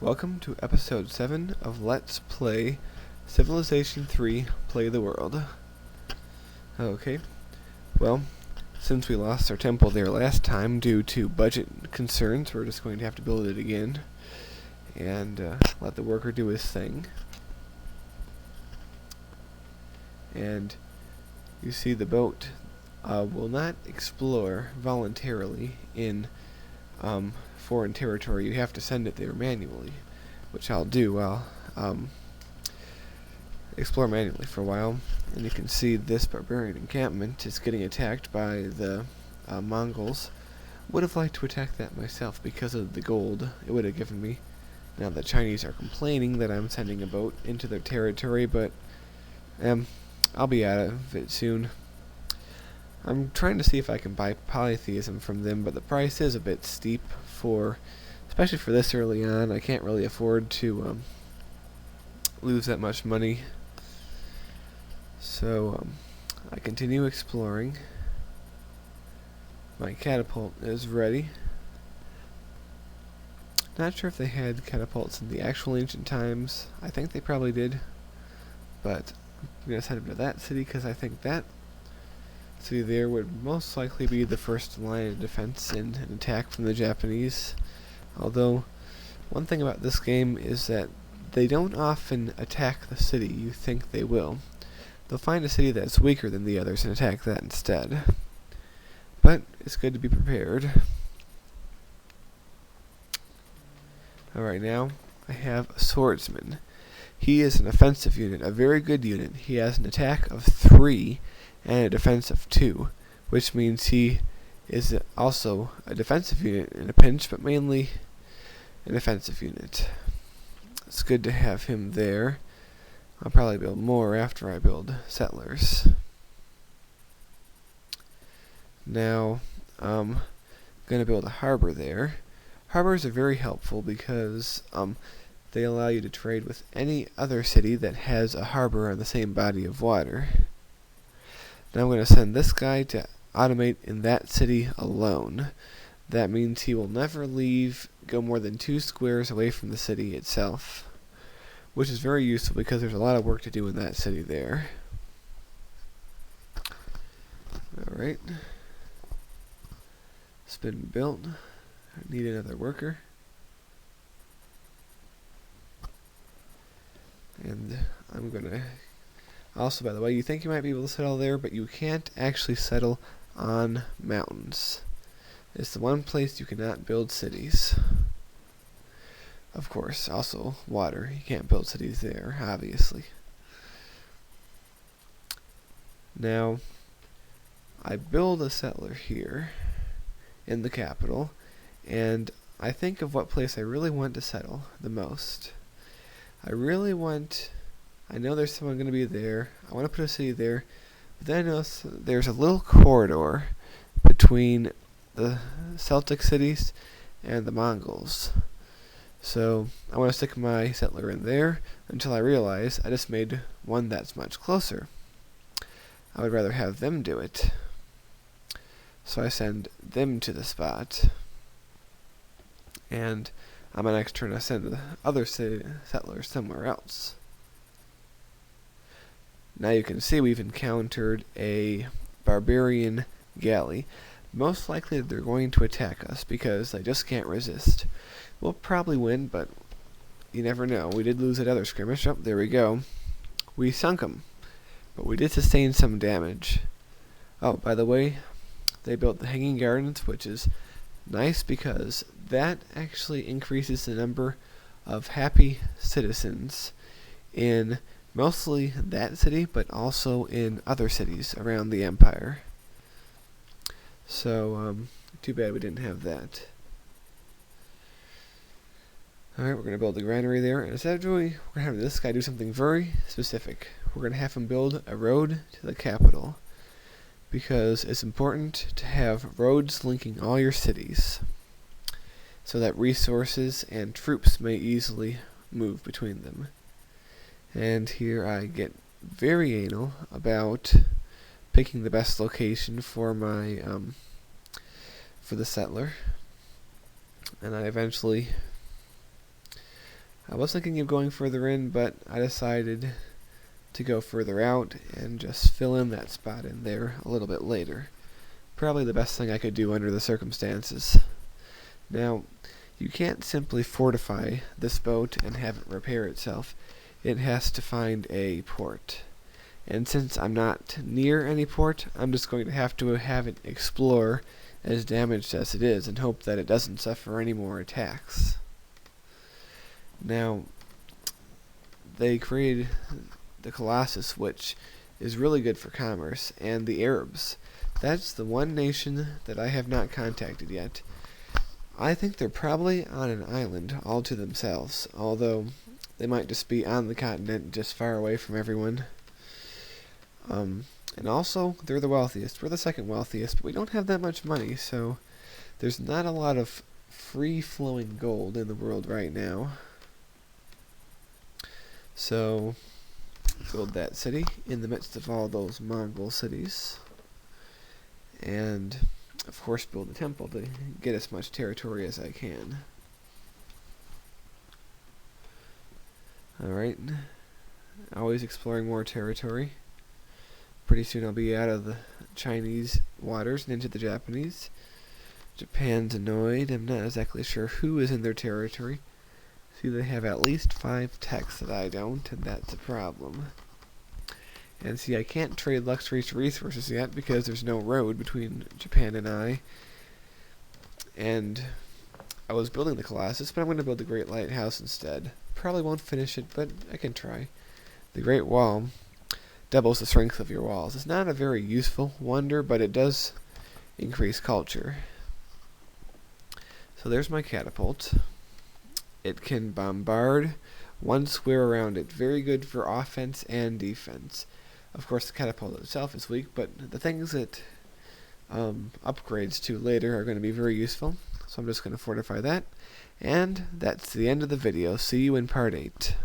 Welcome to episode 7 of Let's Play Civilization 3 Play the World. Okay, well, since we lost our temple there last time due to budget concerns, we're just going to have to build it again and let the worker do his thing. And you see the boat will not explore voluntarily in foreign territory. You have to send it there manually, which I'll do. I'll explore manually for a while, and you can see this barbarian encampment is getting attacked by the Mongols. Would have liked to attack that myself because of the gold it would have given me. Now the Chinese are complaining that I'm sending a boat into their territory, but I'll be out of it soon. I'm trying to see if I can buy polytheism from them, but the price is a bit steep especially for this early on. I can't really afford to lose that much money. So I continue exploring. My catapult is ready. Not sure if they had catapults in the actual ancient times. I think they probably did, but I'm going to send them to that city because I think that city there would most likely be the first line of defense in an attack from the Japanese. Although, one thing about this game is that they don't often attack the city you think they will. They'll find a city that's weaker than the others and attack that instead. But it's good to be prepared. Alright, now I have a swordsman. He is an offensive unit, a very good unit. He has an attack of 3 and a defense of 2, which means he is also a defensive unit in a pinch, but mainly an offensive unit. It's good to have him there. I'll probably build more after I build settlers. Now, I'm going to build a harbor there. Harbors are very helpful because they allow you to trade with any other city that has a harbor on the same body of water. Now I'm going to send this guy to automate in that city alone. That means he will never go more than 2 squares away from the city itself, which is very useful because there's a lot of work to do in that city there. Alright. It's been built. I need another worker. And I'm going to... Also, by the way, you think you might be able to settle there, but you can't actually settle on mountains. It's the one place you cannot build cities. Of course, also water. You can't build cities there, obviously. Now, I build a settler here in the capital, and I think of what place I really want to settle the most. I know there's someone going to be there. I want to put a city there. But then I notice there's a little corridor between the Celtic cities and the Mongols. So I want to stick my settler in there until I realize I just made one that's much closer. I would rather have them do it. So I send them to the spot. And on my next turn I send the other settlers somewhere else. Now you can see we've encountered a barbarian galley. Most likely they're going to attack us because they just can't resist. We'll probably win, but you never know. We did lose that other skirmish. Oh, there we go. We sunk them, but we did sustain some damage. Oh, by the way, they built the hanging gardens, which is nice because that actually increases the number of happy citizens in mostly that city, but also in other cities around the empire. So, too bad we didn't have that. Alright, we're going to build the granary there, and instead of we're going to have this guy do something very specific. We're going to have him build a road to the capital, because it's important to have roads linking all your cities, so that resources and troops may easily move between them. And here I get very anal about picking the best location for my for the settler, and I eventually I was thinking of going further in, but I decided to go further out and just fill in that spot in there a little bit later. Probably the best thing I could do under the circumstances. Now, you can't simply fortify this boat and have it repair itself. It has to find a port. And since I'm not near any port, I'm just going to have it explore as damaged as it is and hope that it doesn't suffer any more attacks. Now, they created the Colossus, which is really good for commerce, and the Arabs. That's the one nation that I have not contacted yet. I think they're probably on an island all to themselves, although they might just be on the continent, just far away from everyone. And also, they're the wealthiest. We're the second wealthiest, but we don't have that much money, so there's not a lot of free-flowing gold in the world right now. So, build that city in the midst of all those Mongol cities. And, of course, build a temple to get as much territory as I can. Alright. Always exploring more territory. Pretty soon I'll be out of the Chinese waters and into the Japanese. Japan's annoyed. I'm not exactly sure who is in their territory. See, they have at least 5 techs that I don't, and that's a problem. And see, I can't trade luxury resources yet because there's no road between Japan and I. And I was building the Colossus, but I'm going to build the Great Lighthouse instead. Probably won't finish it, but I can try. The Great Wall doubles the strength of your walls. It's not a very useful wonder, but it does increase culture. So there's my catapult. It can bombard one square around it. Very good for offense and defense. Of course, the catapult itself is weak, but the things it upgrades to later are going to be very useful. So I'm just going to fortify that. And that's the end of the video. See you in part 8.